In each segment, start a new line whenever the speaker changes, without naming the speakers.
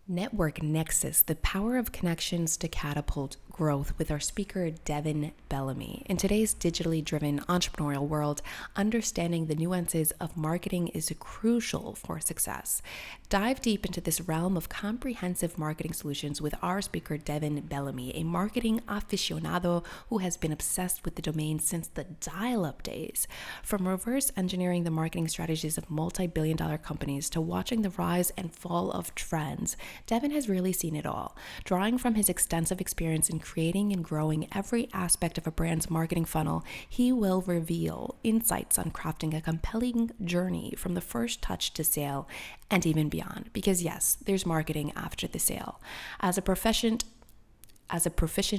Network Nexus, the power of connections to catapult growth with our speaker, Devin Bellamy. In today's digitally driven entrepreneurial world, understanding the nuances of marketing is crucial for success. Dive deep into this realm of comprehensive marketing solutions with our speaker, Devin Bellamy, a marketing aficionado who has been obsessed with the domain since the dial-up days. From reverse engineering the marketing strategies of multi-billion-dollar companies to watching the rise and fall of trends, Devin has really seen it all. Drawing from his extensive experience in creating and growing every aspect of a brand's marketing funnel, he will reveal insights on crafting a compelling journey from the first touch to sale and even beyond. Because yes, there's marketing after the sale. As a proficient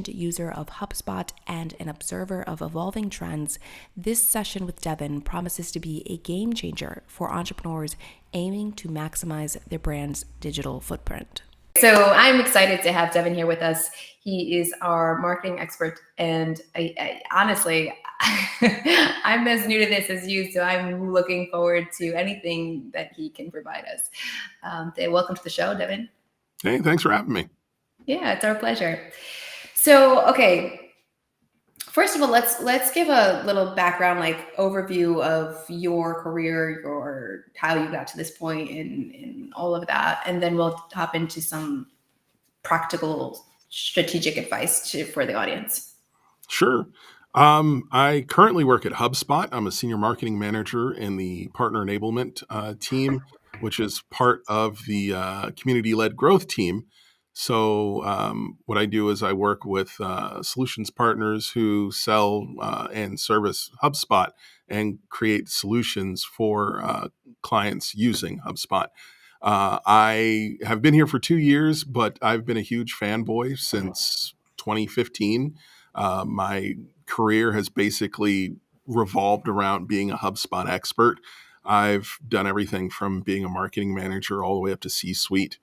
user of HubSpot and an observer of evolving trends, this session with Devin promises to be a game changer for entrepreneurs aiming to maximize their brand's digital footprint. So I'm excited to have Devin here with us. He is our marketing expert, and I honestly, I'm as new to this as you, so I'm looking forward to anything that he can provide us. Welcome to the show, Devin.
Hey, thanks for having me.
Yeah, it's our pleasure. So, okay, first of all, let's give a little background, like overview of your career, your how you got to this point, and all of that, and then we'll hop into some practical strategic advice for the audience.
Sure. I currently work at HubSpot. I'm a senior marketing manager in the partner enablement team, which is part of the community-led growth team. So what I do is I work with solutions partners who sell and service HubSpot and create solutions for clients using HubSpot. I have been here for 2 years, but I've been a huge fanboy since 2015. My career has basically revolved around being a HubSpot expert. I've done everything from being a marketing manager all the way up to C-suite,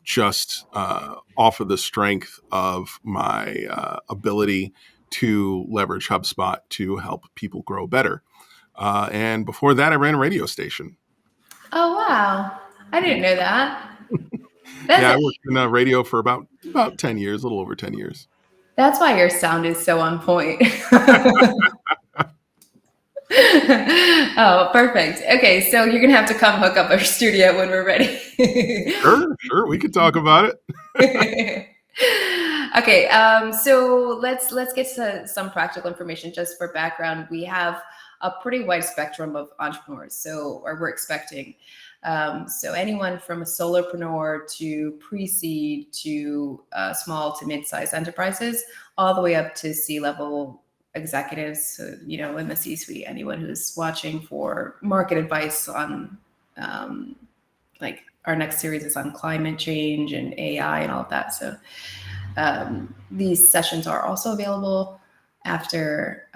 just off of the strength of my ability to leverage HubSpot to help people grow better. And before that, I ran a radio station.
Oh, wow. I didn't know that.
Yeah, I worked in radio for about 10 years, a little over 10 years.
That's why your sound is so on point. Oh, perfect. Okay, so you're gonna have to come hook up our studio when we're ready.
Sure, we could talk about it.
Okay, so let's get to some practical information just for background. We have a pretty wide spectrum of entrepreneurs, or we're expecting. So anyone from a solopreneur to pre-seed to small to mid-sized enterprises, all the way up to C-level executives, in the C-suite, anyone who's watching for market advice on, like our next series is on climate change and AI and all of that. So these sessions are also available after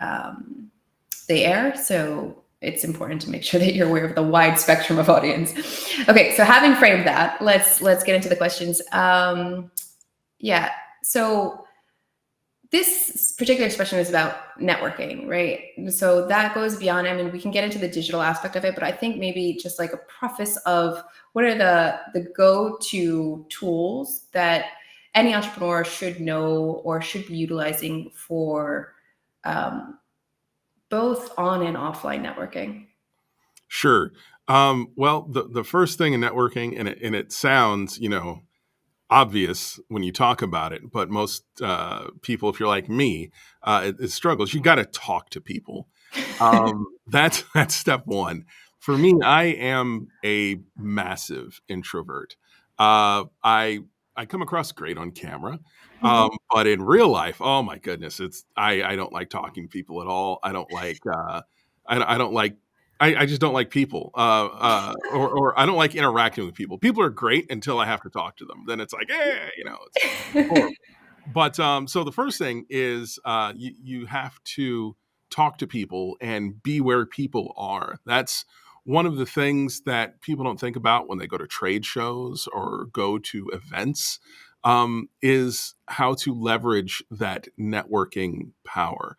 they air. So it's important to make sure that you're aware of the wide spectrum of audience. Okay, so having framed that, let's get into the questions. Yeah, so this particular expression is about networking, right? So that goes beyond, we can get into the digital aspect of it, but I think maybe just like a preface of what are the go-to tools that any entrepreneur should know or should be utilizing for both on and offline networking?
Sure. Well, the first thing in networking, and it sounds, obvious when you talk about it, but most people, if you're like me, it struggles. You got to talk to people. That's step one. For me, I am a massive introvert. I come across great on camera, but in real life, oh my goodness, I don't like talking to people at all. I don't like I don't like I just don't like people, or I don't like interacting with people. People are great until I have to talk to them. Then it's like, it's horrible. But so the first thing is you have to talk to people and be where people are. That's one of the things that people don't think about when they go to trade shows or go to events, is how to leverage that networking power.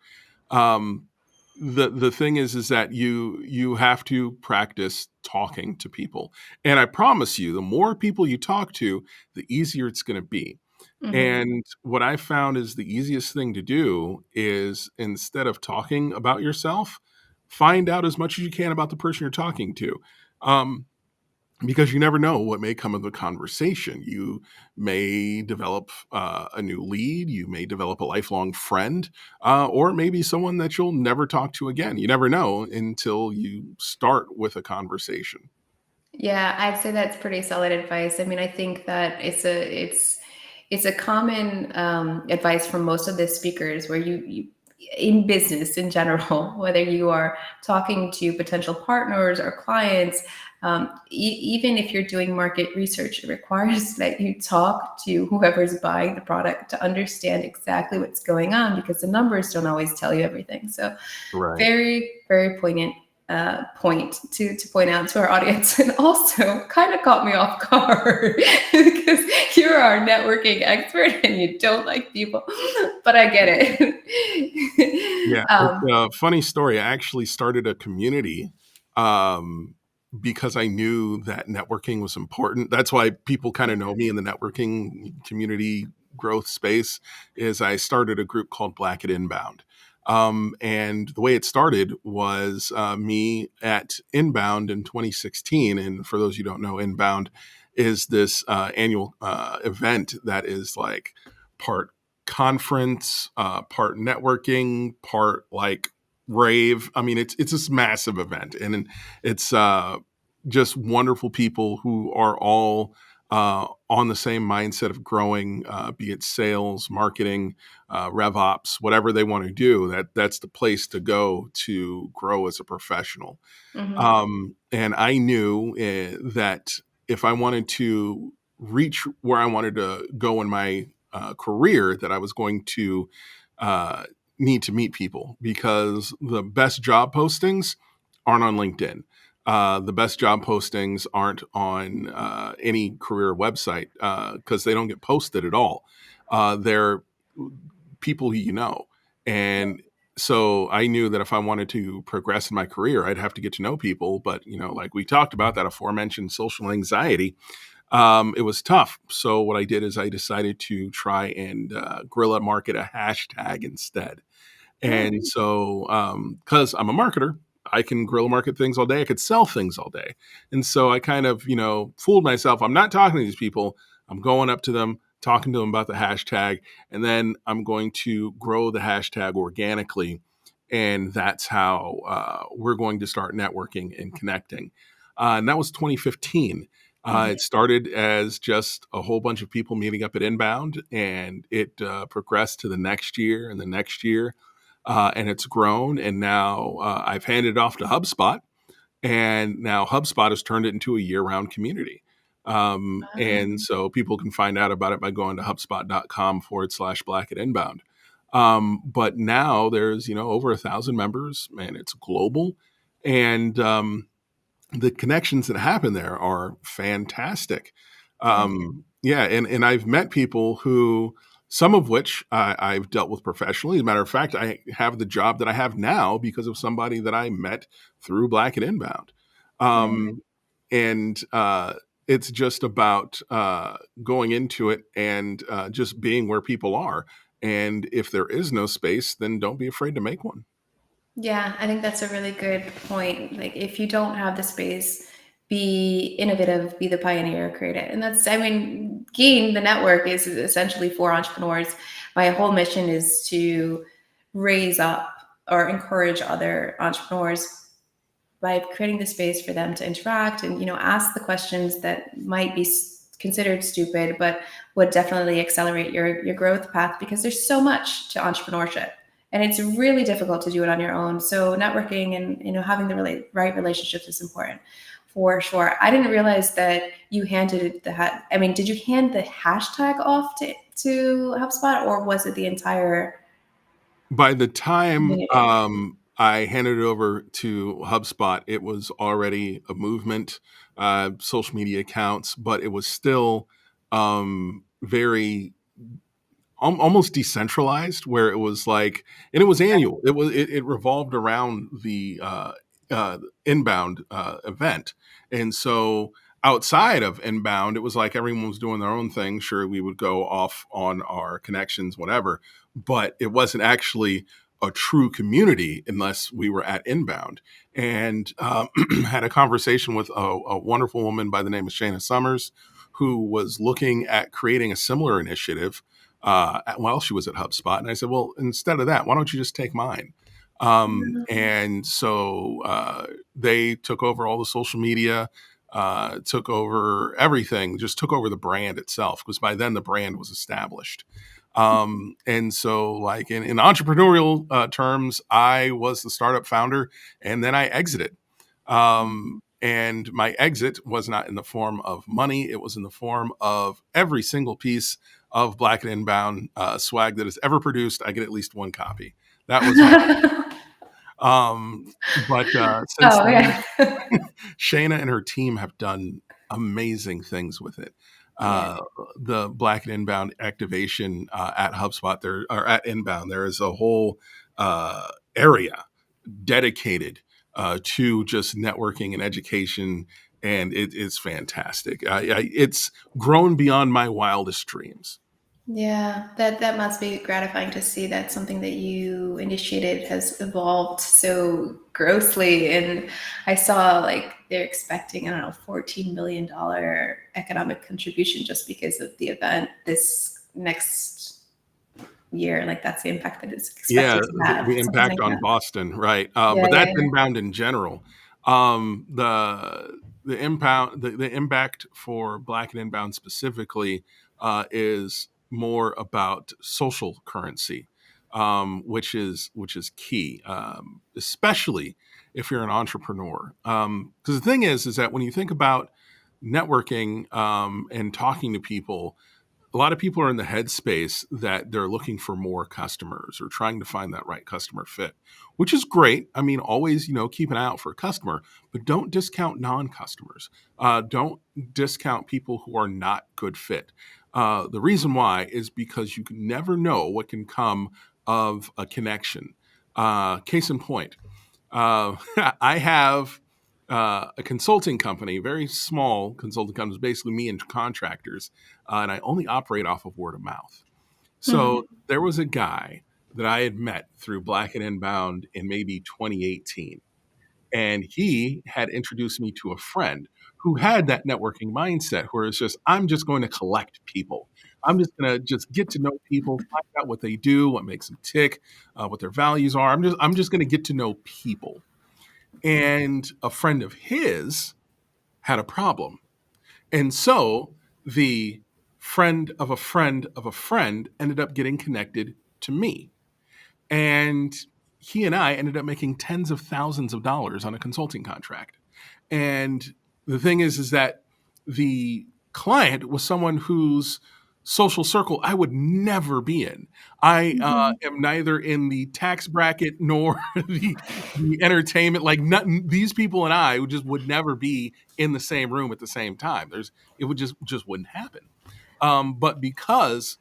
the thing is that you have to practice talking to people, and I promise you, the more people you talk to, the easier it's going to be.
Hmm.
And what I found is the easiest thing to do is, instead of talking about yourself, find out as much as you can about the person you're talking to. Um, because you never know what may come of the conversation. You may develop a new lead, you may develop a lifelong friend, or maybe someone that you'll never talk to again. You never know until you start with a conversation.
Yeah, I'd say that's pretty solid advice. I mean, I think that it's a common advice from most of the speakers where you in business in general, whether you are talking to potential partners or clients, even if you're doing market research, it requires that you talk to whoever's buying the product to understand exactly what's going on, because the numbers don't always tell you everything. So
Right.
very, very poignant point to point out to our audience, and also kind of caught me off guard because you're our networking expert and you don't like people, but I get
Yeah,
it.
it's a funny story. I actually started a community um, because I knew that networking was important. That's why people kind of know me in the networking community growth space. Is I started a group called Black at Inbound, and the way it started was me at Inbound in 2016. And for those who don't know, Inbound is this annual event that is like part conference, part networking, part like rave. I mean, it's this massive event, and it's just wonderful people who are all on the same mindset of growing, be it sales, marketing, rev ops, whatever they want to do. That's the place to go to grow as a professional.
Mhm.
And I knew that if I wanted to reach where I wanted to go in my career, that I was going to uh, need to meet people, because the best job postings aren't on LinkedIn. The best job postings aren't on any career website because they don't get posted at all. They're people who you know. And so I knew that if I wanted to progress in my career, I'd have to get to know people. But, like we talked about, that aforementioned social anxiety, it was tough. So what I did is I decided to try and guerrilla market a hashtag instead.
Oh,
And so, because I'm a marketer, I can guerrilla market things all day. I could sell things all day. And so I kind of, fooled myself. I'm not talking to these people. I'm going up to them, talking to them about the hashtag, and then I'm going to grow the hashtag organically. And that's how we're going to start networking and connecting. And that was 2015.
mhm,
It started as just a whole bunch of people meeting up at Inbound, and it progressed to the next year and the next year, and it's grown. And now I've handed it off to HubSpot, and now HubSpot has turned it into a year-round community. And
um,
so people can find out about it by going to hubspot.com/black at inbound. But now there's over 1,000 members, and it's global, and the connections that happen there are fantastic.
good.
Yeah, and I've met people who, some of which I've dealt with professionally. As a matter of fact, I have the job that I have now because of somebody that I met through Black and Inbound.
Right.
And it's just about going into it and just being where people are. And if there is no space, then don't be afraid to make one.
Yeah, I think that's a really good point. Like, if you don't have the space, be innovative, be the pioneer, create it. And that's, I mean, Gain, the network, is essentially for entrepreneurs. My whole mission is to raise up or encourage other entrepreneurs by creating the space for them to interact and, ask the questions that might be considered stupid, but would definitely accelerate your growth path, because there's so much to entrepreneurship and it's really difficult to do it on your own. So networking and, having the right relationships is important for sure. I didn't realize that you handed I mean, did you hand the hashtag off to HubSpot, or was it the entire
By the time
community?
I handed it over to HubSpot, it was already a movement, social media accounts, but it was still very almost decentralized, where it was like, and it was annual. It revolved around the inbound event, and so outside of inbound, it was like everyone was doing their own thing. Sure, we would go off on our connections, whatever, but it wasn't actually a true community unless we were at inbound. And had a conversation with a wonderful woman by the name of Shayna Summers, who was looking at creating a similar initiative while she was at HubSpot. And I said, well, instead of that, why don't you just take mine? And so they took over all the social media, took over everything, just took over the brand itself, because by then the brand was established. And so, like in entrepreneurial terms, I was the startup founder, and then I exited. And my exit was not in the form of money; it was in the form of every single piece of Black and Inbound swag that is ever produced. I get at least one copy. That was my. But since
Oh
then,
yeah.
Shayna and her team have done amazing things with it.
Yeah.
The Black and Inbound activation at HubSpot, there or at Inbound, there is a whole area dedicated to just networking and education, and it's fantastic. It's grown beyond my wildest dreams.
Yeah, that must be gratifying to see that something that you initiated has evolved so grossly. And I saw like they're expecting, I don't know, $14 million economic contribution just because of the event this next year. Like that's the impact that it's
Yeah,
expected to have,
the
something
impact
like
on
that.
Boston, right?
Yeah,
But
yeah,
that's
yeah.
inbound in general. The impact for Black and Inbound specifically is more about social currency, which is key, especially if you're an entrepreneur. Because the thing is that when you think about networking and talking to people, a lot of people are in the headspace that they're looking for more customers or trying to find that right customer fit, which is great. I mean, always, keep an eye out for a customer, but don't discount non-customers. Don't discount people who are not good fit. The reason why is because you can never know what can come of a connection. Case in point, I have a consulting company, very small consulting company, basically me and contractors, and I only operate off of word of mouth. So
Mhm.
there was a guy that I had met through Black and Inbound in maybe 2018, and he had introduced me to a friend who had that networking mindset where it's just, I'm just going to collect people. I'm just going to just get to know people, find out what they do, what makes them tick, what their values are. I'm just going to get to know people. And a friend of his had a problem. And so the friend of a friend of a friend ended up getting connected to me. And he and I ended up making tens of thousands of dollars on a consulting contract. And the thing is that the client was someone whose social circle I would never be in. I
Mhm.
am neither in the tax bracket nor the entertainment. Like nothing, these people and I would never be in the same room at the same time. It would just wouldn't happen. But because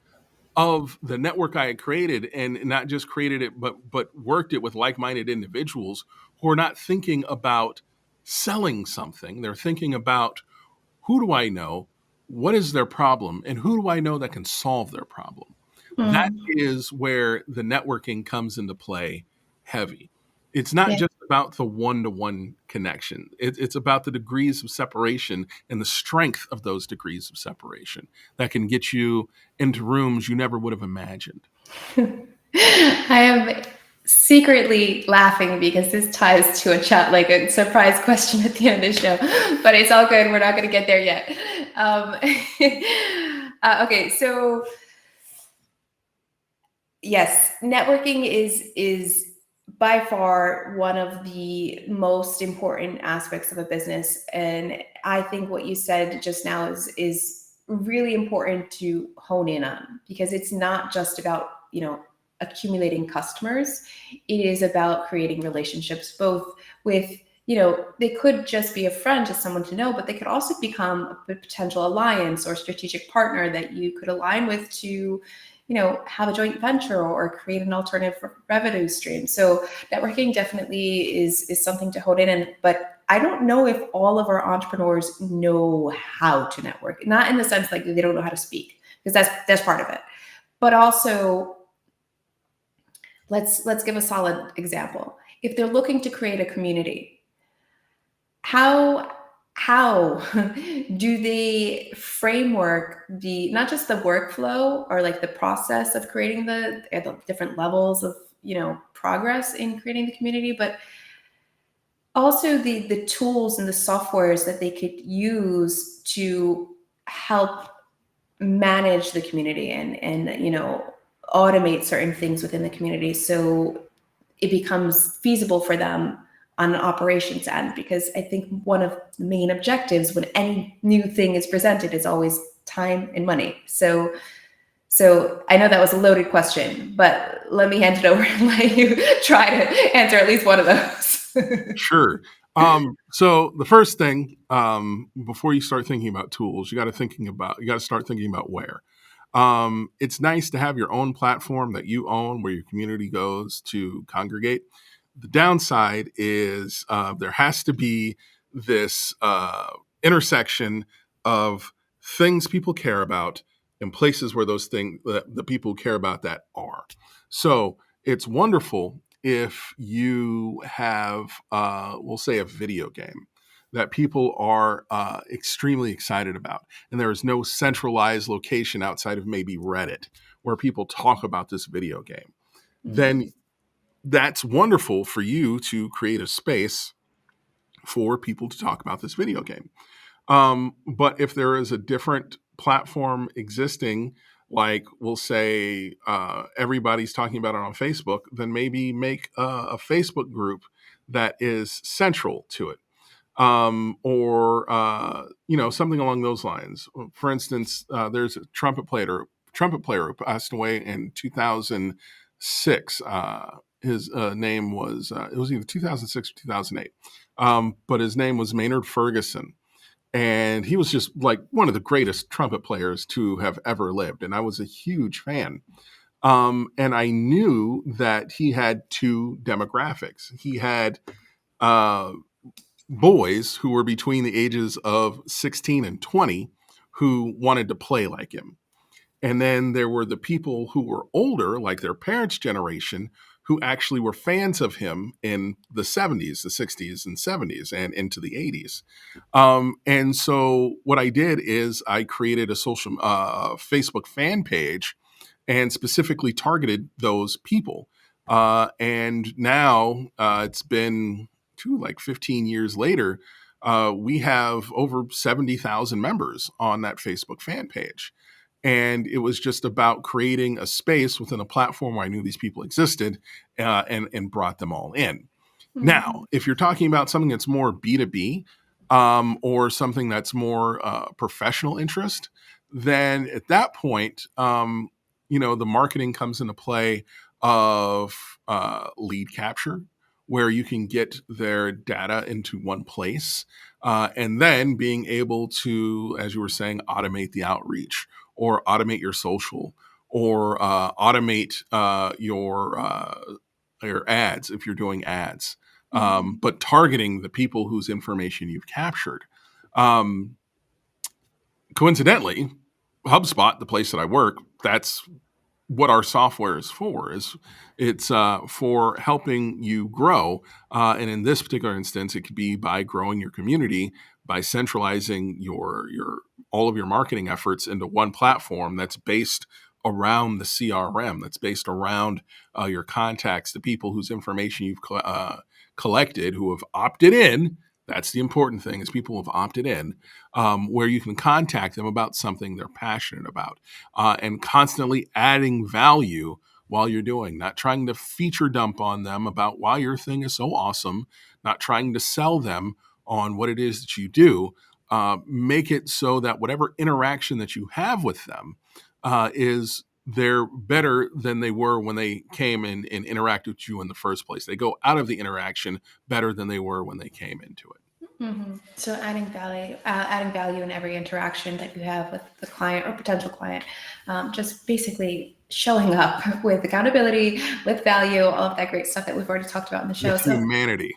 of the network I had created, and not just created it, but worked it with like-minded individuals who are not thinking about selling something. They're thinking about, who do I know? What is their problem? And who do I know that can solve their problem? That
Mm.
is where the networking comes into play heavy. It's not
Yeah.
just about the one-to-one connection. It's about the degrees of separation and the strength of those degrees of separation that can get you into rooms you never would have imagined.
I am secretly laughing because this ties to a chat, like a surprise question at the end of the show, but it's all good. We're not going to get there yet. Um, okay, so yes, networking is by far one of the most important aspects of a business, and I think what you said just now is really important to hone in on, because it's not just about, accumulating customers. It is about creating relationships both with, they could just be a friend to someone to know, but they could also become a potential alliance or strategic partner that you could align with to, have a joint venture or create an alternative revenue stream. So networking definitely is something to hone in. But I don't know if all of our entrepreneurs know how to network. Not in the sense like they don't know how to speak, because that's part of it. But also, let's give a solid example. If they're looking to create a community, how do they framework the not just the workflow or like the process of creating the different levels of progress in creating the community, but also the tools and the softwares that they could use to help manage the community and automate certain things within the community so it becomes feasible for them on an operations end. Because I think one of the main objectives when any new thing is presented is always time and money. So I know that was a loaded question, but let me hand it over and let you try to answer at least one of those.
Sure. So the first thing, before you start thinking about tools, you got to start thinking about where. It's nice to have your own platform that you own where your community goes to congregate. The downside is there has to be this intersection of things people care about and places where those things, the people who care about that are. So it's wonderful if you have, we'll say, a video game that people are extremely excited about, and there is no centralized location outside of maybe Reddit where people talk about this video game, then that's wonderful for you to create a space for people to talk about this video game. But if there is a different platform existing, like we'll say everybody's talking about it on Facebook, then maybe make a Facebook group that is central to it. Or something along those lines. For instance, there's a trumpet player who passed away in 2006. His name was it was either 2006 or 2008, but his name was Maynard Ferguson, and he was just like one of the greatest trumpet players to have ever lived, and I was a huge fan. And I knew that he had two demographics. He had uh, boys who were between the ages of 16 and 20 who wanted to play like him. And then there were the people who were older, like their parents' generation, who actually were fans of him in the 70s, the 60s, and 70s, and into the 80s. And so what I did is I created a social Facebook fan page and specifically targeted those people. And now it's been like 15 years later, we have over 70,000 members on that Facebook fan page. And it was just about creating a space within a platform where I knew these people existed and brought them all in. Now, if you're talking about something that's more B2B or something that's more professional interest, then at that point, the marketing comes into play of lead capture, where you can get their data into one place, and then being able to, as you were saying, automate the outreach or automate your social or automate your ads if you're doing ads, but targeting the people whose information you've captured. Um, Coincidentally, HubSpot, the place that I work, that's what our software is for. It's for helping you grow, and in this particular instance, it could be by growing your community by centralizing your all of your marketing efforts into one platform that's based around the CRM, that's based around your contacts, the people whose information you've collected, who have opted in. That's the important thing: is people who have opted in, where you can contact them about something they're passionate about, and constantly adding value while you're doing, not trying to feature dump on them about why your thing is so awesome, not trying to sell them on what it is that you do. Make it so that whatever interaction that you have with them is they're better than they were when they came in and interacted with you in the first place. They go out of the interaction better than they were when they came into it.
So adding value in every interaction that you have with the client or potential client, just basically showing up with accountability, with value, all of that great stuff that we've already talked about in the show.
With
So
humanity.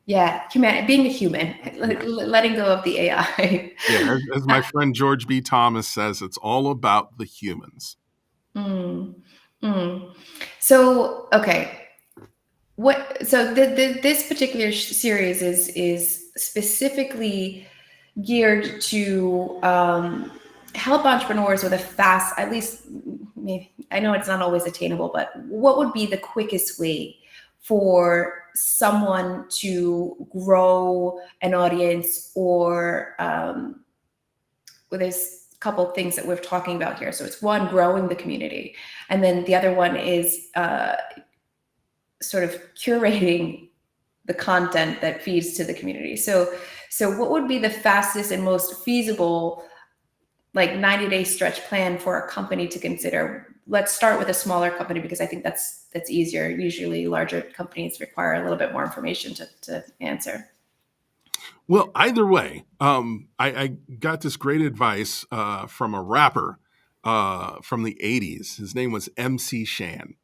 yeah, human, being a human,
Yeah.
letting go of the AI.
Yeah. As my friend George B. Thomas says, it's all about the humans.
Mm, mm. So okay, this particular series is specifically geared to help entrepreneurs with a fast, at least maybe, I know it's not always attainable, but what would be the quickest way for someone to grow an audience, or well, there's a couple of things that we're talking about here. So it's one, growing the community, and then the other one is sort of curating the content that feeds to the community. So what would be the fastest and most feasible, like 90-day stretch plan for a company to consider? Let's start with a smaller company, because I think that's easier. Usually larger companies require a little bit more information to answer.
Well, either way, I got this great advice from a rapper from the 80s. His name was MC Shan.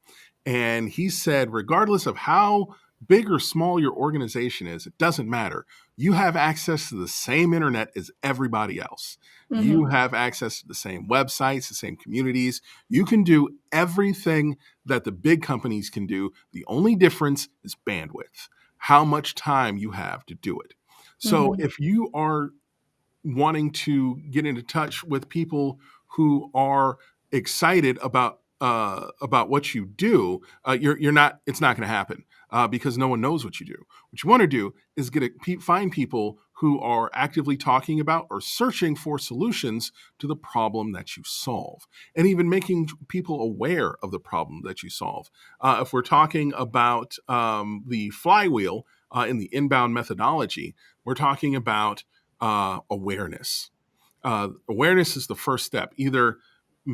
And he said, regardless of how big or small your organization is, it doesn't matter. You have access to the same internet as everybody else. You have access to the same websites, the same communities. You can do everything that the big companies can do. The only difference is bandwidth, how much time you have to do it. So if you are wanting to get into touch with people who are excited about what you do, you're not. It's not going to happen because no one knows what you do. What you want to do is find people who are actively talking about or searching for solutions to the problem that you solve, and even making people aware of the problem that you solve. If we're talking about the flywheel in the inbound methodology, we're talking about awareness. Awareness is the first step, either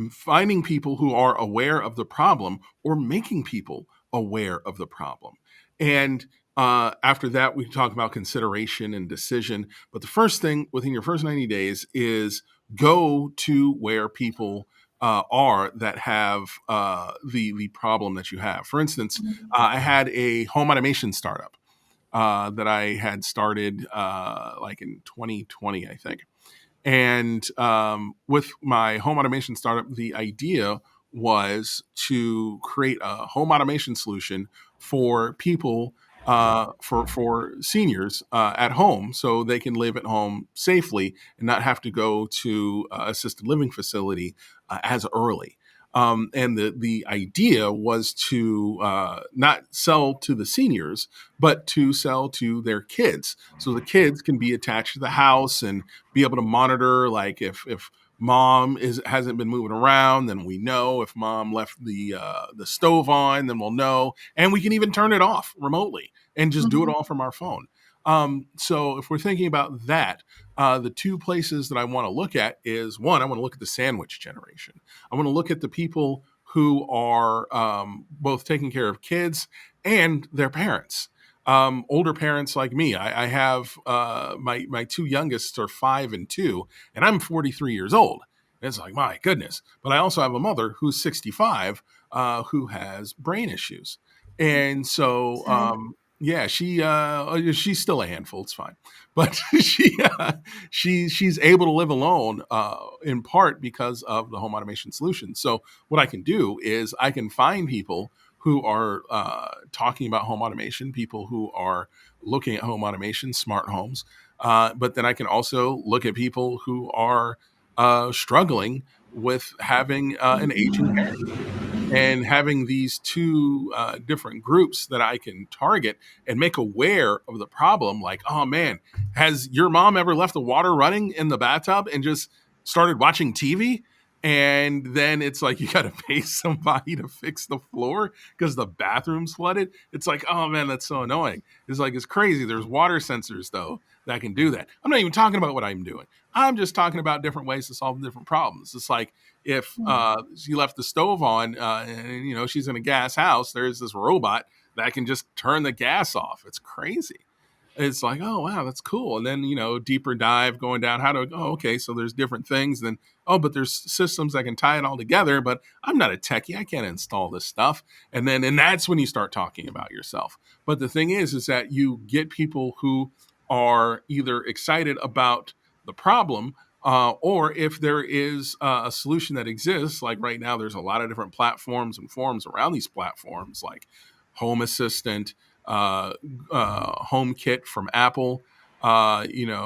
finding people who are aware of the problem or making people aware of the problem. And after that, we talk about consideration and decision. But the first thing within your first 90 days is go to where people are that have the problem that you have. For instance, I had a home automation startup that I had started like in 2020, I think. And with my home automation startup, the idea was to create a home automation solution for people, for seniors at home, so they can live at home safely and not have to go to assisted living facility as early. And the idea was to not sell to the seniors, but to sell to their kids, so the kids can be attached to the house and be able to monitor, like if mom hasn't been moving around, then we know. If mom left the stove on, then we'll know, and we can even turn it off remotely and just do it all from our phone. So if we're thinking about that, the two places that I want to look at is, one, I want to look at the sandwich generation. I want to look at the people who are both taking care of kids and their parents. Older parents like me. I have my two youngest are 5 and 2, and I'm 43 years old. And it's like, my goodness. But I also have a mother who's 65 who has brain issues. And so, yeah, she's still a handful. It's fine, but she's able to live alone in part because of the home automation solution. So what I can do is I can find people who are talking about home automation, people who are looking at home automation, smart homes. But then I can also look at people who are struggling with having an aging parent, and having these two different groups that I can target and make aware of the problem. Like, oh man, has your mom ever left the water running in the bathtub and just started watching TV? And then it's like you got to pay somebody to fix the floor because the bathroom's flooded. It's like, oh man, that's so annoying. It's like, it's crazy. There's water sensors though that can do that. I'm not even talking about what I'm doing. I'm just talking about different ways to solve different problems. It's like if she left the stove on and she's in a gas house, there's this robot that can just turn the gas off. It's crazy. It's like, oh wow, that's cool. And then deeper dive going down how to okay, so there's different things. Then but there's systems that can tie it all together. But I'm not a techie, I can't install this stuff. And that's when you start talking about yourself. But the thing is that you get people who are either excited about the problem, or if there is a solution that exists. Like right now, there's a lot of different platforms and forums around these platforms, like Home Assistant, uh, HomeKit from Apple, Alexa,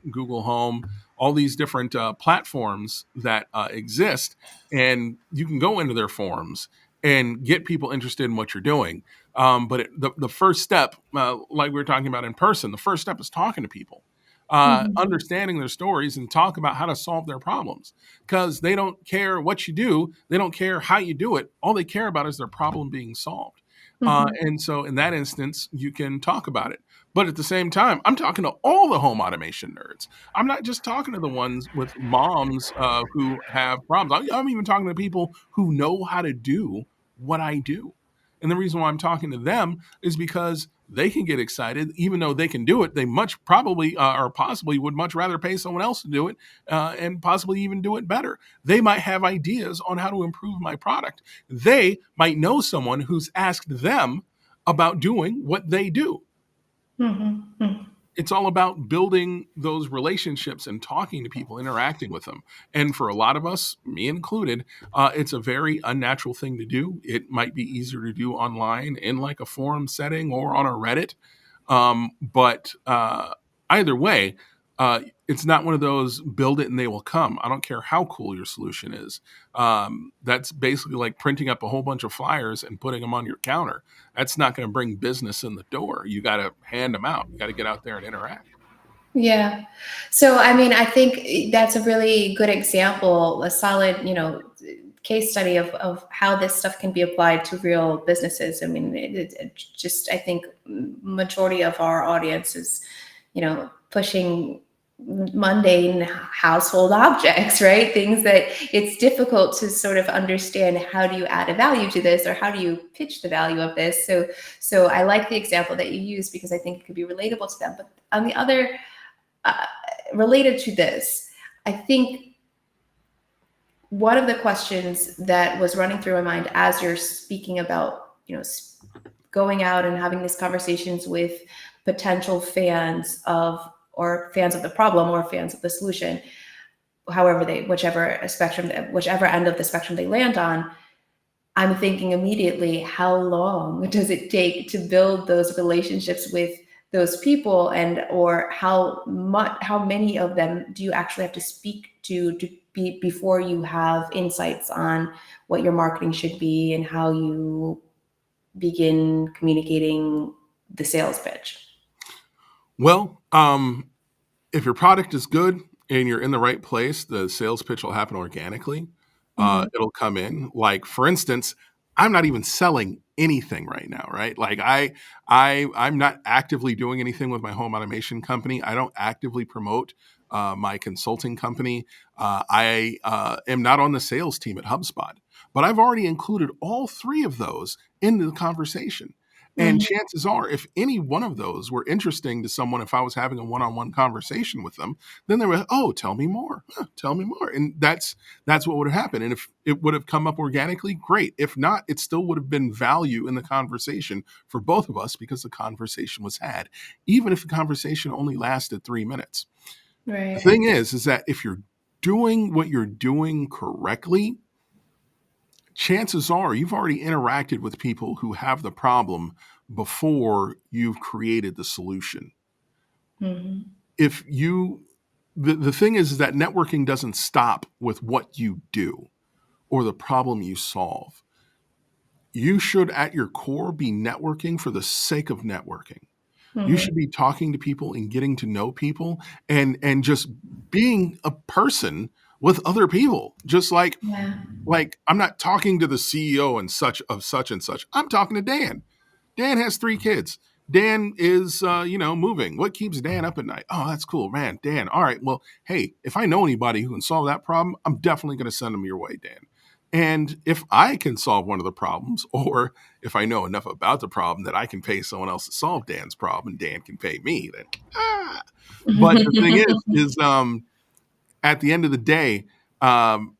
Google Home, all these different platforms that exist, and you can go into their forums and get people interested in what you're doing. But the first step, like we were talking about in person, the first step is talking to people,
Mhm.
understanding their stories, and talk about how to solve their problems. Because they don't care what you do, they don't care how you do it. All they care about is their problem being solved.
Mhm.
And so, in that instance, you can talk about it. But at the same time, I'm talking to all the home automation nerds. I'm not just talking to the ones with moms who have problems. I'm even talking to people who know how to do what I do. And the reason why I'm talking to them is because they can get excited, even though they can do it. They much probably or possibly would much rather pay someone else to do it, and possibly even do it better. They might have ideas on how to improve my product. They might know someone who's asked them about doing what they do.
Mhm. Mhm.
It's all about building those relationships and talking to people, interacting with them. And for a lot of us, me included, it's a very unnatural thing to do. It might be easier to do online in like a forum setting or on a Reddit. But either way, it's not one of those build it and they will come. I don't care how cool your solution is. That's basically like printing up a whole bunch of flyers and putting them on your counter. That's not going to bring business in the door. You got to hand them out. You got to get out there and interact.
Yeah. So, I mean, I think that's a really good example, a solid, case study of how this stuff can be applied to real businesses. I mean, it just, I think majority of our audience is, pushing mundane household objects, right? Things that it's difficult to sort of understand, how do you add a value to this, or how do you pitch the value of this? So I like the example that you used because I think it could be relatable to them. But on the other, uh, related to this, I think one of the questions that was running through my mind as you're speaking about, going out and having these conversations with potential fans of, or fans of the problem, or fans of the solution, however whichever end of the spectrum they land on, I'm thinking immediately, how long does it take to build those relationships with those people, and or how many of them do you actually have to speak to be before you have insights on what your marketing should be and how you begin communicating the sales pitch?
Well, if your product is good and you're in the right place, the sales pitch will happen organically.
Mhm.
It'll come in. Like for instance, I'm not even selling anything right now, right? Like I'm not actively doing anything with my home automation company. I don't actively promote my consulting company. I am not on the sales team at HubSpot, but I've already included all three of those into the conversation. And
Mhm.
chances are, if any one of those were interesting to someone, if I was having a one-on-one conversation with them, then they were, oh, tell me more, tell me more, and that's what would have happened. And if it would have come up organically, great. If not, it still would have been value in the conversation for both of us because the conversation was had, even if the conversation only lasted 3 minutes. The
Right.
thing is that if you're doing what you're doing correctly, chances are you've already interacted with people who have the problem before you've created the solution.
Mhm.
If you the thing is that networking doesn't stop with what you do or the problem you solve. You should at your core be networking for the sake of networking. You
Mhm.
should be talking to people and getting to know people and just being a person with other people. Just
Yeah.
like I'm not talking to the CEO and such of such and such. I'm talking to Dan. Dan has 3 kids. Dan is, moving. What keeps Dan up at night? Oh, that's cool, man. Dan. All right. Well, hey, if I know anybody who can solve that problem, I'm definitely going to send them your way, Dan. And if I can solve one of the problems, or if I know enough about the problem that I can pay someone else to solve Dan's problem, and Dan can pay me, then But the thing is at the end of the day,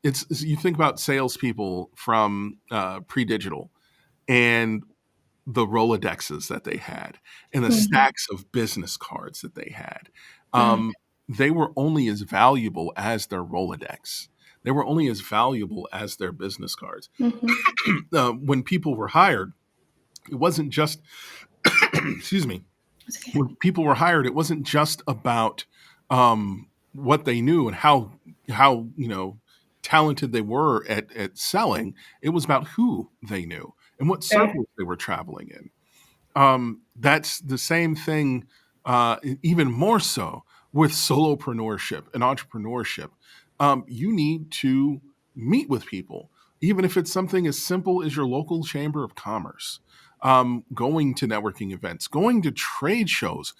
it's you think about salespeople from pre-digital and the Rolodexes that they had and the
Mhm.
stacks of business cards that they had.
Mhm.
They were only as valuable as their Rolodex. They were only as valuable as their business cards.
Mhm.
When people were hired, it wasn't just, excuse me,
It's okay.
when people were hired, it wasn't just about what they knew and how talented they were at selling. It was about who they knew and what
Fair.
circles they were traveling in. That's the same thing, even more so with solopreneurship and entrepreneurship. You need to meet with people, even if it's something as simple as your local chamber of commerce. Going to networking events, going to trade shows.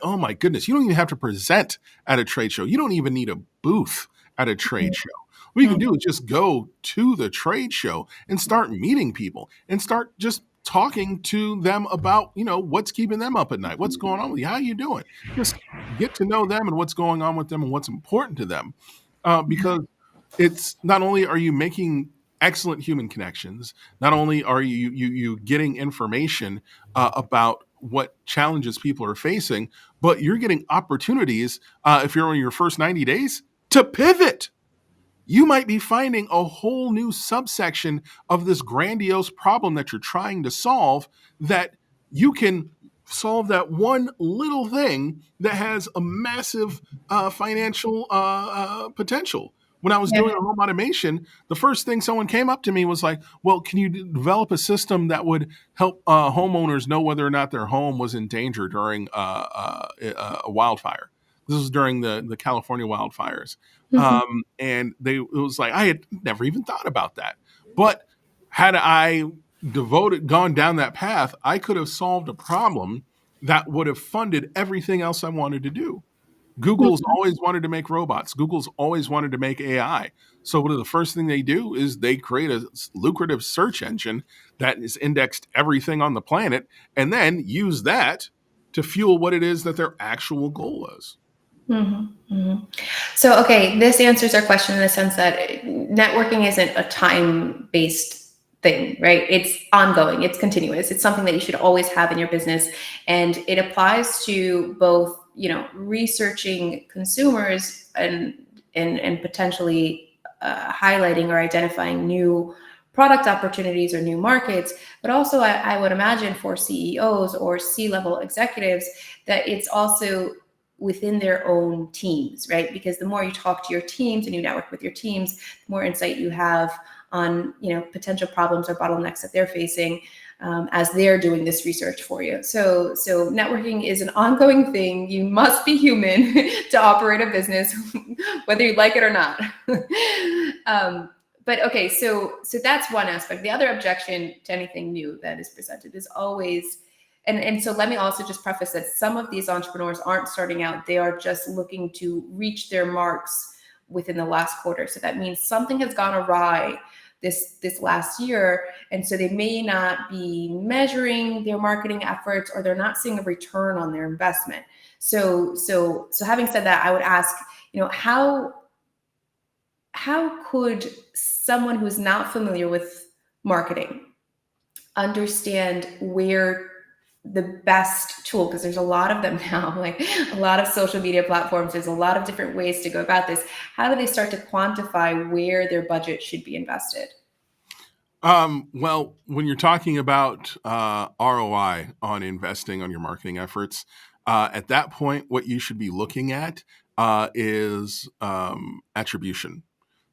Oh my goodness, you don't even have to present at a trade show. You don't even need a booth at a trade show. What you can do
Mhm.
is just go to the trade show and start meeting people and start just talking to them about, what's keeping them up at night, what's going on with you, how you doing. Just get to know them and what's going on with them and what's important to them. Because it's not only are you making excellent human connections, not only are you getting information about what challenges people are facing, but you're getting opportunities, if you're on your first 90 days, to pivot. You might be finding a whole new subsection of this grandiose problem that you're trying to solve, that you can solve that one little thing that has a massive financial potential. When I was
Yeah.
doing a home automation, the first thing someone came up to me was like, well, can you develop a system that would help homeowners know whether or not their home was in danger during a wildfire? This was during the California wildfires.
Mhm.
And it was like I had never even thought about that. But had I gone down that path, I could have solved a problem that would have funded everything else I wanted to do. Google's always wanted to make robots. Google's always wanted to make AI. So what are the first thing they do is they create a lucrative search engine that is indexed everything on the planet, and then use that to fuel what it is that their actual goal is.
Mhm. Mhm. So, okay, this answers our question in the sense that networking isn't a time based thing, right? It's ongoing, it's continuous, it's something that you should always have in your business. And it applies to both, researching consumers and potentially highlighting or identifying new product opportunities or new markets, but also I would imagine for CEOs or C-level executives that it's also within their own teams, right? Because the more you talk to your teams and you network with your teams, the more insight you have on, potential problems or bottlenecks that they're facing as they're doing this research for you. So networking is an ongoing thing. You must be human to operate a business, whether you like it or not. um, but okay, so that's one aspect. The other objection to anything new that is presented is always, and so let me also just preface that some of these entrepreneurs aren't starting out, they are just looking to reach their marks within the last quarter. So that means something has gone awry this last year, and so they may not be measuring their marketing efforts, or they're not seeing a return on their investment. So having said that, I would ask, how could someone who's not familiar with marketing understand where the best tool, because there's a lot of them now, like a lot of social media platforms, there's a lot of different ways to go about this. How do they start to quantify where their budget should be invested?
Well, when you're talking about ROI on investing on your marketing efforts, at that point, what you should be looking at is attribution.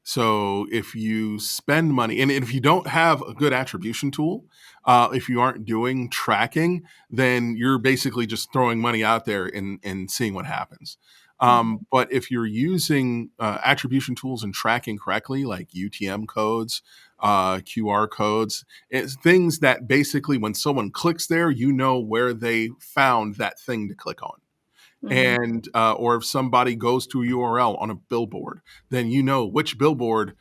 So if you spend money, and if you don't have a good attribution tool, if you aren't doing tracking, then you're basically just throwing money out there and seeing what happens. But if you're using attribution tools and tracking correctly, like UTM codes, QR codes, it's things that basically when someone clicks there, you know where they found that thing to click on.
Mhm.
And or if somebody goes to a URL on a billboard, then you know which billboard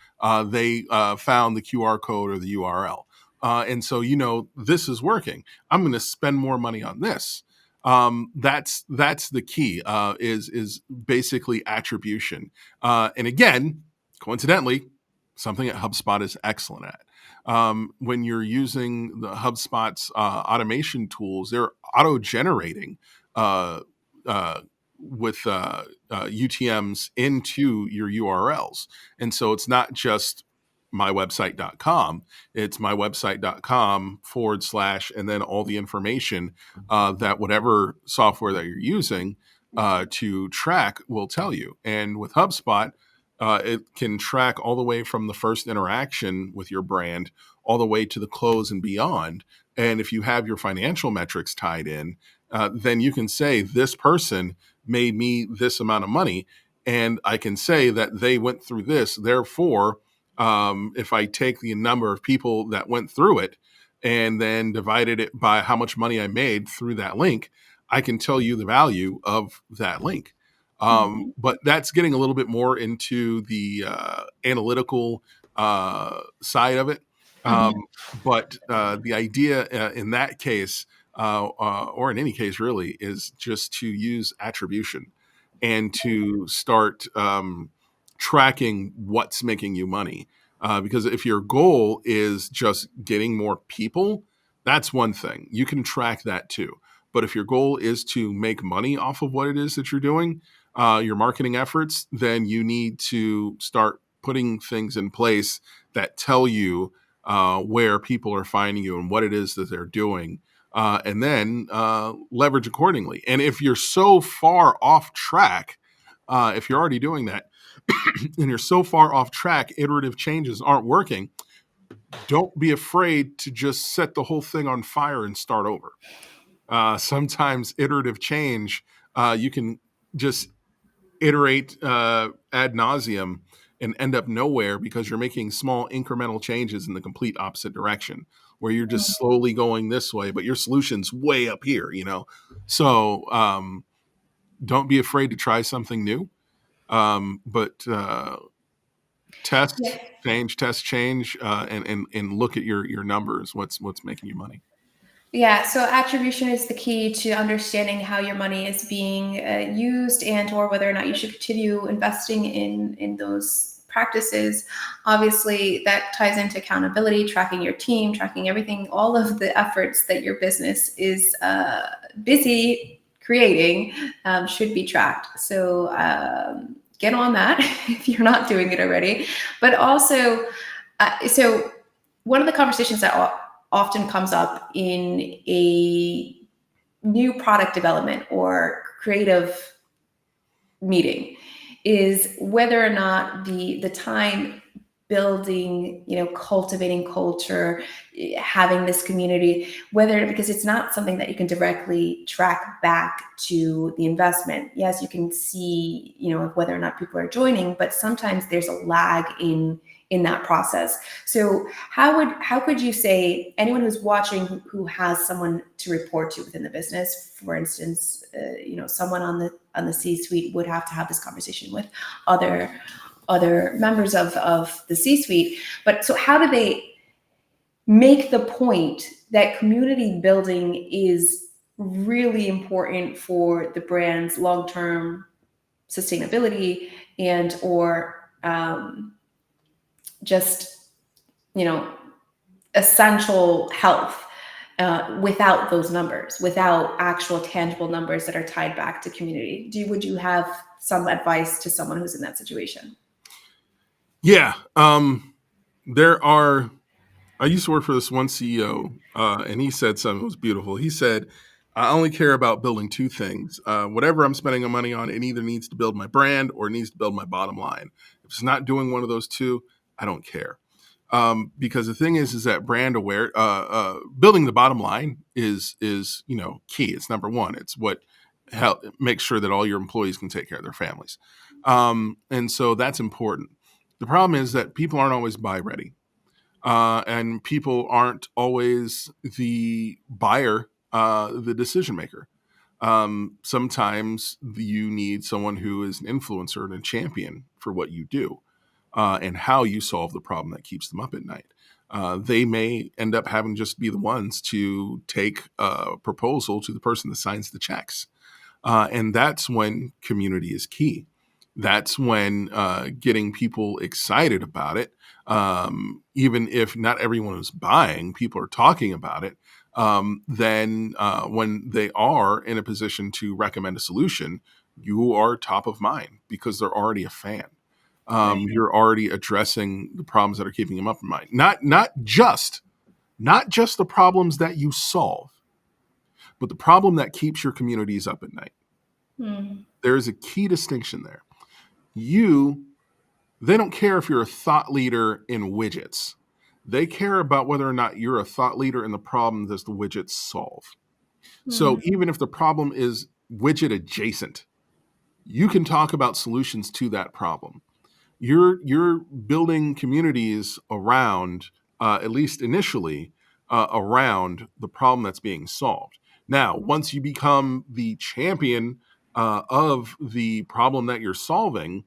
they found the QR code or the URL. And so you know this is working. I'm going to spend more money on this. That's the key. Is basically attribution. And again, coincidentally, something that HubSpot is excellent at. When you're using the HubSpot's automation tools, they're auto generating uh, uh, with UTMs into your URLs. And so it's not just mywebsite.com, it's mywebsite.com / and then all the information that whatever software that you're using to track will tell you. And with HubSpot, it can track all the way from the first interaction with your brand all the way to the close and beyond. And if you have your financial metrics tied in, then you can say this person made me this amount of money, and I can say that they went through this. Therefore, if I take the number of people that went through it and then divided it by how much money I made through that link, I can tell you the value of that link.
Mhm.
But that's getting a little bit more into the analytical side of it. Um,
Mhm.
but the idea in that case, or in any case really, is just to use attribution and to start tracking what's making you money. Because if your goal is just getting more people, that's one thing. You can track that too. But if your goal is to make money off of what it is that you're doing, your marketing efforts, then you need to start putting things in place that tell you where people are finding you and what it is that they're doing, and then leverage accordingly. And if you're so far off track, if you're already doing that and you're so far off track, iterative changes aren't working, don't be afraid to just set the whole thing on fire and start over. Sometimes iterative change, you can just iterate ad nauseum and end up nowhere because you're making small incremental changes in the complete opposite direction, where you're just slowly going this way, but your solution's way up here, you know? So don't be afraid to try something new. But
Yeah.
test, change, and look at your numbers. What's making you money?
Yeah, so attribution is the key to understanding how your money is being used and or whether or not you should continue investing in those practices. Obviously, that ties into accountability, tracking your team, tracking everything, all of the efforts that your business is busy creating should be tracked. So get on that if you're not doing it already. But also, so one of the conversations that often comes up in a new product development or creative meeting is whether or not the time building, cultivating culture, having this community, whether, because it's not something that you can directly track back to the investment. Yes, you can see, whether or not people are joining, but sometimes there's a lag in that process. So how could you say anyone who's watching who has someone to report to within the business, for instance, someone on the C-suite would have to have this conversation with other members of the C-suite. But so how do they make the point that community building is really important for the brand's long-term sustainability and or just, you know, essential health without those numbers, without actual tangible numbers that are tied back to community? Would you have some advice to someone who's in that situation?
Yeah. There are I used to work for this one CEO, and he said something that was beautiful. He said, I only care about building two things. Whatever I'm spending money on, it either needs to build my brand or it needs to build my bottom line. If it's not doing one of those two, I don't care. Because the thing is that brand aware, building the bottom line is key. It's number one. It's what make sure that all your employees can take care of their families. And so that's important. The problem is that people aren't always buy ready, and people aren't always the buyer, the decision maker. Sometimes you need someone who is an influencer and a champion for what you do, and how you solve the problem that keeps them up at night. They may end up having just be the ones to take a proposal to the person that signs the checks. And that's when community is key. That's when getting people excited about it, even if not everyone is buying, people are talking about it. Then when they are in a position to recommend a solution, you are top of mind because they're already a fan.
Right.
You're already addressing the problems that are keeping them up in mind. Not just the problems that you solve, but the problem that keeps your communities up at night.
Mm.
There is a key distinction there. They don't care if you're a thought leader in widgets. They care about whether or not you're a thought leader in the problem that the widgets solve. So
Mm.
even if the problem is widget adjacent, you can talk about solutions to that problem. You're building communities around, at least initially, around the problem that's being solved. Now, once you become the champion of the problem that you're solving,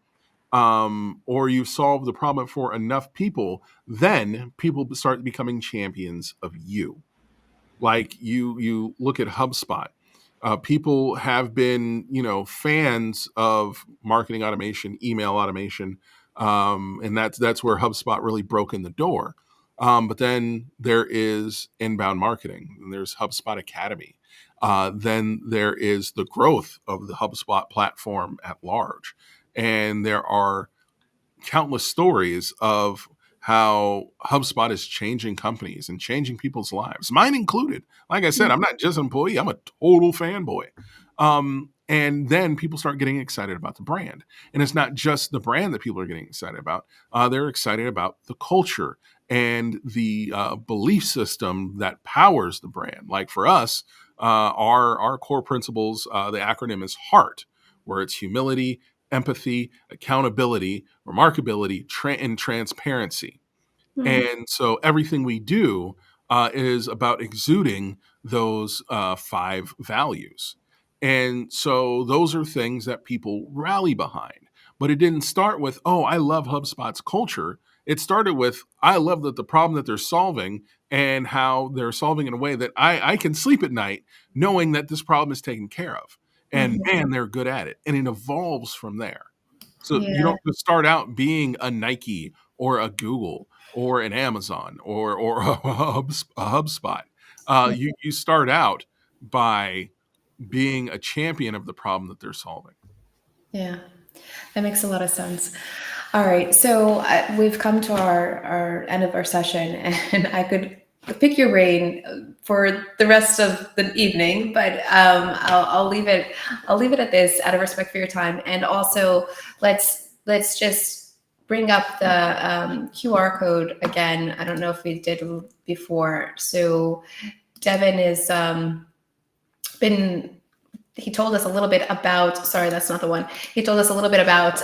or you solve the problem for enough people, then people start becoming champions of you. Like you look at HubSpot. People have been, fans of marketing automation, email automation, and that's where HubSpot really broke in the door. But then there is inbound marketing, and there's HubSpot Academy. Then there is the growth of the HubSpot platform at large, and there are countless stories of how HubSpot is changing companies and changing people's lives, mine included. Like I said, I'm not just an employee, I'm a total fanboy. And then people start getting excited about the brand. And it's not just the brand that people are getting excited about. They're excited about the culture and the belief system that powers the brand. Like for us, our core principles, the acronym is HEART, where it's humility, empathy, accountability, remarkability, and transparency.
Mm.
And so everything we do is about exuding those 5 values. And so those are things that people rally behind. But it didn't start with, oh, I love HubSpot's culture. It started with, I love that the problem that they're solving and how they're solving in a way that I can sleep at night knowing that this problem is taken care of. And
Mhm.
man, they're good at it. And it evolves from there. So you
Yeah.
don't just start out being a Nike or a Google or an Amazon or a HubSpot. You start out by being a champion of the problem that they're solving.
Yeah. That makes a lot of sense. All right. So we've come to our end of our session, and I could pick your brain for the rest of the evening, but I'll leave it. I'll leave it at this, out of respect for your time, and also let's just bring up the QR code again. I don't know if we did before. So Devin is been. He told us a little bit about, sorry, that's not the one. He told us a little bit about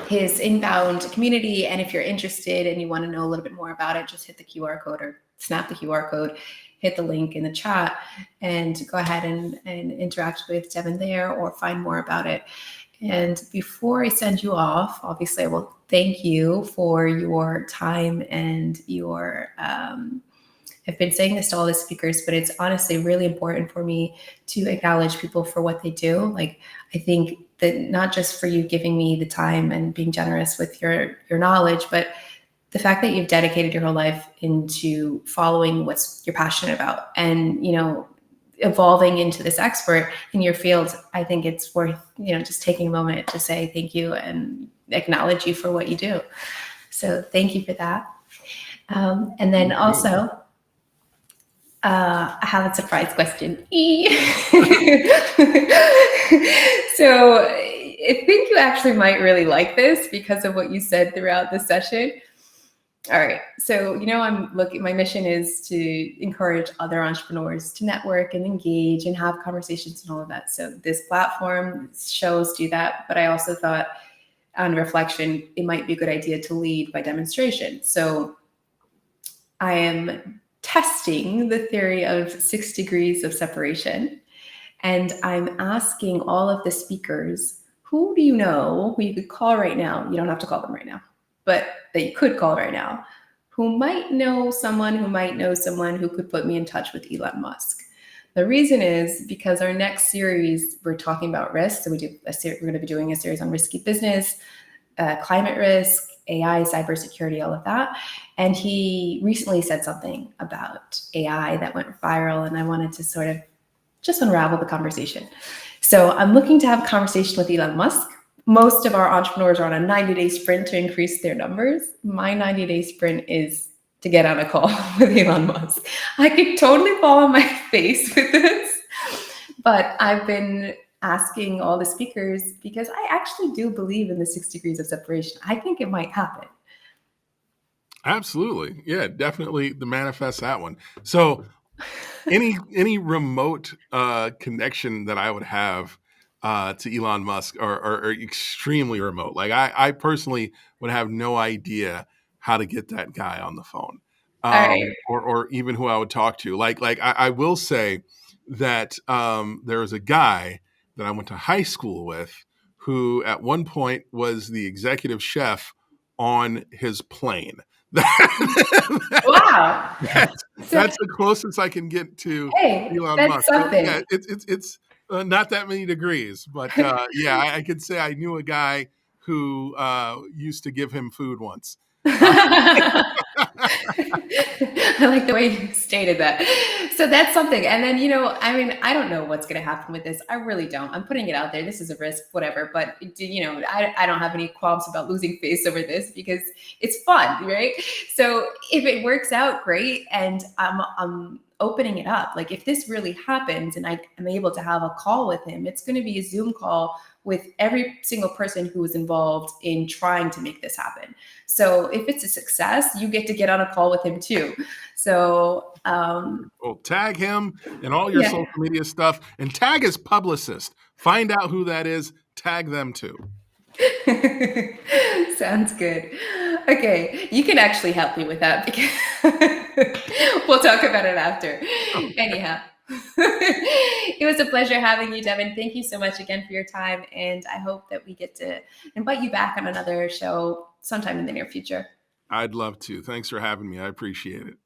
his inbound community. And if you're interested and you want to know a little bit more about it, just hit the QR code or snap the QR code, hit the link in the chat, and go ahead and interact with Devin there or find more about it. And before I send you off, obviously I will thank you for your time and your I've been saying this to all the speakers, but it's honestly really important for me to acknowledge people for what they do. Like, I think that not just for you giving me the time and being generous with your knowledge, but the fact that you've dedicated your whole life into following what you're passionate about and, evolving into this expert in your field. I think it's worth, just taking a moment to say thank you and acknowledge you for what you do. So thank you for that. And then also, I have a surprise question. So I think you actually might really like this because of what you said throughout the session. All right. So, I'm looking, my mission is to encourage other entrepreneurs to network and engage and have conversations and all of that. So, this platform shows do that. But I also thought, on reflection, it might be a good idea to lead by demonstration. So, I am testing the theory of 6 degrees of separation. And I'm asking all of the speakers, who do you know who you could call right now? You don't have to call them right now, but that you could call right now, who might know someone who might know someone who could put me in touch with Elon Musk. The reason is because our next series, we're talking about risk. So we're going to be doing a series on risky business, climate risk, AI, cybersecurity, all of that. And he recently said something about AI that went viral, and I wanted to sort of just unravel the conversation. So I'm looking to have a conversation with Elon Musk. Most of our entrepreneurs are on a 90-day sprint to increase their numbers. My 90-day sprint is to get on a call with Elon Musk. I could totally fall on my face with this, but I've been asking all the speakers because I actually do believe in the 6 degrees of separation. I think it might happen.
Absolutely. Yeah, definitely the manifest that one. So any remote connection that I would have to Elon Musk are extremely remote. Like I personally would have no idea how to get that guy on the phone,
All right.
or even who I would talk to. I will say that there was a guy that I went to high school with who at one point was the executive chef on his plane.
Wow.
That's
So,
that's the closest I can get to
hey,
Elon
that's
Musk. So yeah,
something.
it's not that many degrees, but yeah, I could say I knew a guy who used to give him food once. Uh,
I like the way you stated that. So that's something. And then, I mean, I don't know what's going to happen with this. I really don't. I'm putting it out there. This is a risk, whatever. But, I don't have any qualms about losing face over this because it's fun, right? So if it works out, great. And I'm opening it up. Like if this really happens and I am able to have a call with him, it's going to be a Zoom call with every single person who was involved in trying to make this happen. So if it's a success, you get to get on a call with him too. So
well, tag him in all your
yeah.
social media stuff, and tag his publicist. Find out who that is. Tag them too.
Sounds good. Okay, you can actually help me with that because we'll talk about it after. Anyhow, it was a pleasure having you, Devin. Thank you so much again for your time, and I hope that we get to invite you back on another show sometime in the near future.
I'd love to. Thanks for having me. I appreciate it.